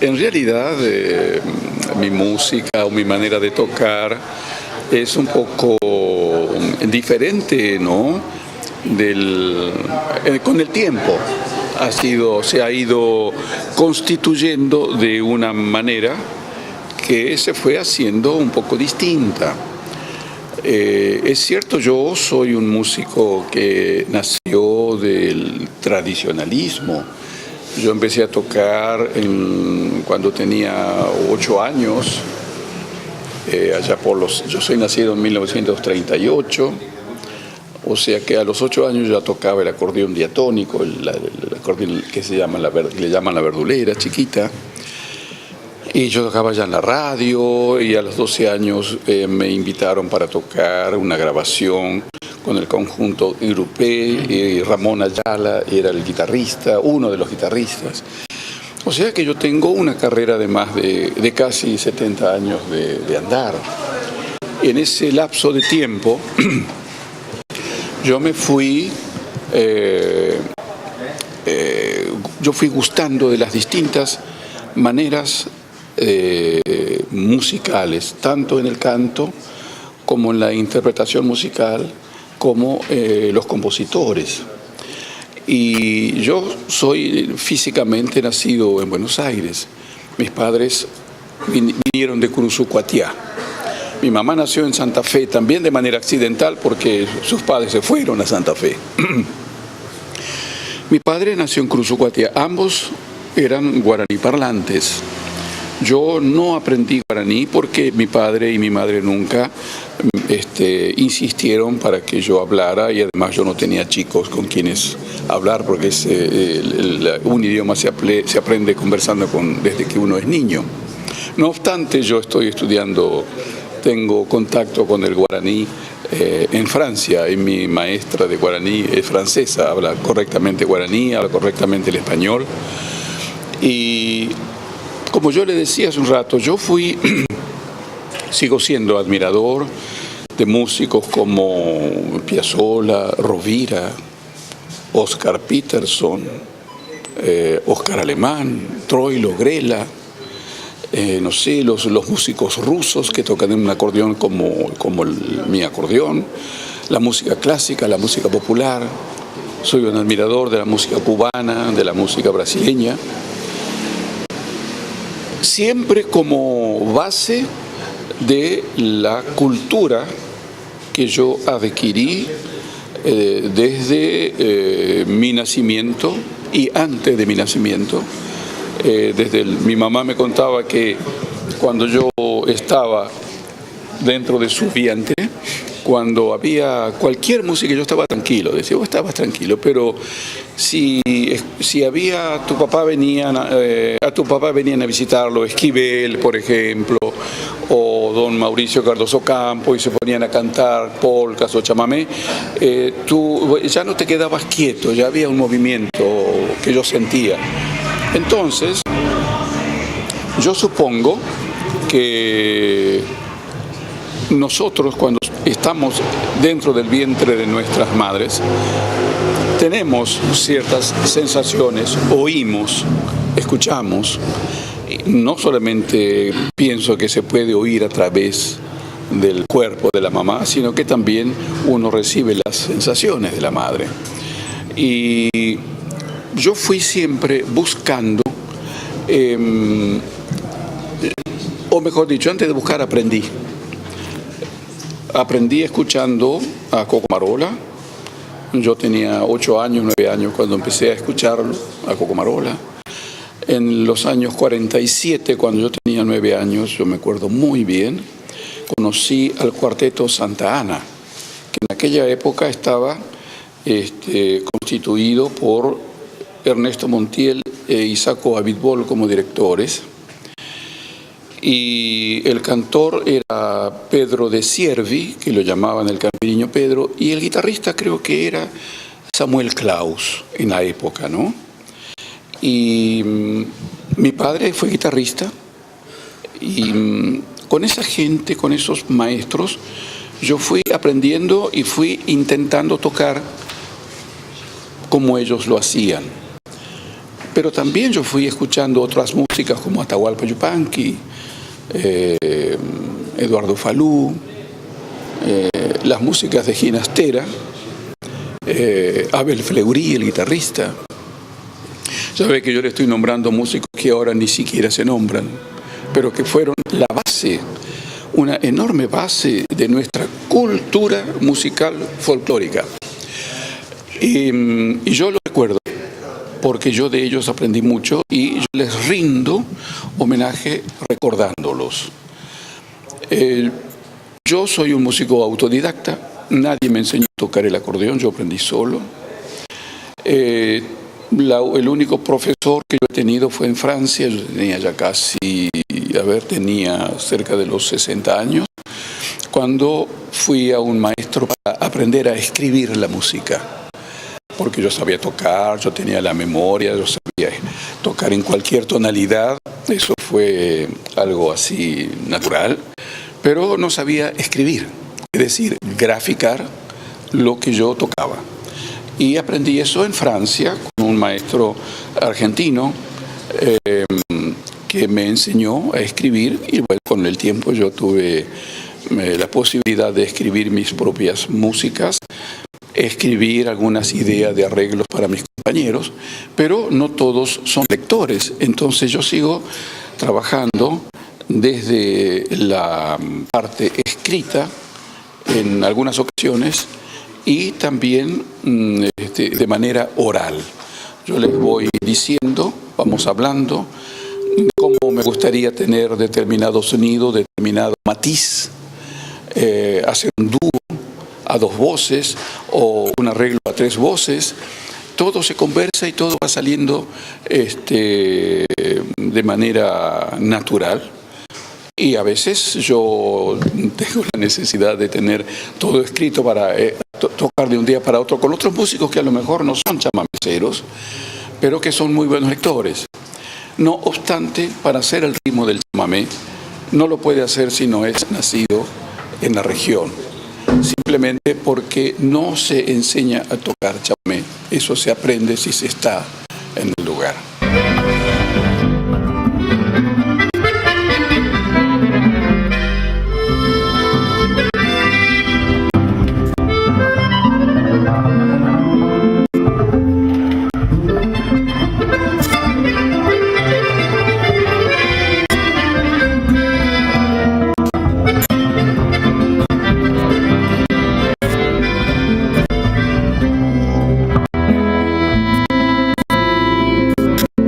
En realidad, mi música o mi manera de tocar es un poco diferente, ¿no? Con el tiempo se ha ido constituyendo de una manera que se fue haciendo un poco distinta. Es cierto, yo soy un músico que nació del tradicionalismo. Yo empecé a tocar cuando tenía 8 años, yo soy nacido en 1938, o sea que a los 8 años ya tocaba el acordeón diatónico, el acordeón que le llaman la verdulera, chiquita. Y yo tocaba ya en la radio y a los 12 años me invitaron para tocar una grabación con el conjunto Irupé, y Ramón Ayala era el guitarrista, uno de los guitarristas. O sea que yo tengo una carrera de más de casi 70 años de andar. En ese lapso de tiempo yo me fui gustando de las distintas maneras musicales, tanto en el canto como en la interpretación musical, como los compositores. Y yo soy físicamente nacido en Buenos Aires. Mis padres vinieron de Curuzucuatiá. Mi mamá nació en Santa Fe, también de manera accidental, porque sus padres se fueron a Santa Fe. Mi padre nació en Curuzucuatiá. Ambos eran guaraní parlantes. Yo no aprendí guaraní porque mi padre y mi madre nunca insistieron para que yo hablara, y además yo no tenía chicos con quienes hablar, porque un idioma se aprende conversando desde que uno es niño. No obstante, yo tengo contacto con el guaraní en Francia, y mi maestra de guaraní es francesa, habla correctamente guaraní, habla correctamente el español. Y como yo le decía hace un rato, sigo siendo admirador de músicos como Piazzolla, Rovira, Oscar Peterson, Oscar Alemán, Troilo, Grela, no sé, los músicos rusos que tocan en un acordeón como mi acordeón, la música clásica, la música popular. Soy un admirador de la música cubana, de la música brasileña, siempre como base de la cultura que yo adquirí desde mi nacimiento y antes de mi nacimiento. Mi mamá me contaba que cuando yo estaba dentro de su vientre, cuando había cualquier música, yo estaba tranquilo. Decía, vos estabas tranquilo, pero si a tu papá venían a visitarlo, Esquivel, por ejemplo, o don Mauricio Cardoso Campo, y se ponían a cantar polcas o chamamé, tú ya no te quedabas quieto, ya había un movimiento que yo sentía. Entonces, yo supongo que nosotros, cuando estamos dentro del vientre de nuestras madres, tenemos ciertas sensaciones, oímos, escuchamos. No solamente pienso que se puede oír a través del cuerpo de la mamá, sino que también uno recibe las sensaciones de la madre. Y yo fui siempre buscando, o mejor dicho, antes de buscar aprendí. Aprendí escuchando a Coco Marola. Yo tenía 8 años, 9 años cuando empecé a escucharlo, a Coco Marola. En los años 47, cuando yo tenía 9 años, yo me acuerdo muy bien, conocí al Cuarteto Santa Ana, que en aquella época estaba constituido por Ernesto Montiel e Isaco Abitbol como directores. Y el cantor era Pedro de Siervi, que lo llamaban el Campiriño Pedro, y el guitarrista creo que era Samuel Claus en la época, ¿no? Y mi padre fue guitarrista, y con esa gente, con esos maestros, yo fui aprendiendo y fui intentando tocar como ellos lo hacían. pero también yo fui escuchando otras músicas como Atahualpa Yupanqui, Eduardo Falú, las músicas de Ginastera, Abel Fleury, el guitarrista. Sabe que yo le estoy nombrando músicos que ahora ni siquiera se nombran, pero que fueron la base, una enorme base de nuestra cultura musical folclórica. Y yo lo recuerdo porque yo de ellos aprendí mucho y yo les rindo homenaje recordándolos. Yo soy un músico autodidacta, nadie me enseñó a tocar el acordeón, yo aprendí solo. El único profesor que yo he tenido fue en Francia, yo tenía ya tenía cerca de los 60 años, cuando fui a un maestro para aprender a escribir la música, porque yo sabía tocar, yo tenía la memoria, yo sabía tocar en cualquier tonalidad, eso fue algo así natural, pero no sabía escribir, es decir, graficar lo que yo tocaba. Y aprendí eso en Francia con un maestro argentino que me enseñó a escribir y bueno, con el tiempo yo tuve la posibilidad de escribir mis propias músicas, escribir algunas ideas de arreglos para mis compañeros, pero no todos son lectores, entonces yo sigo trabajando desde la parte escrita en algunas ocasiones y también de manera oral. Yo les voy diciendo, vamos hablando, cómo me gustaría tener determinado sonido, determinado matiz, hacer un dúo a 2 voces o un arreglo a 3 voces. Todo se conversa y todo va saliendo de manera natural. Y a veces yo tengo la necesidad de tener todo escrito para tocar de un día para otro con otros músicos que a lo mejor no son chamameceros, pero que son muy buenos lectores. No obstante, para hacer el ritmo del chamamé, no lo puede hacer si no es nacido en la región. Simplemente porque no se enseña a tocar chamamé. Eso se aprende si se está en el lugar.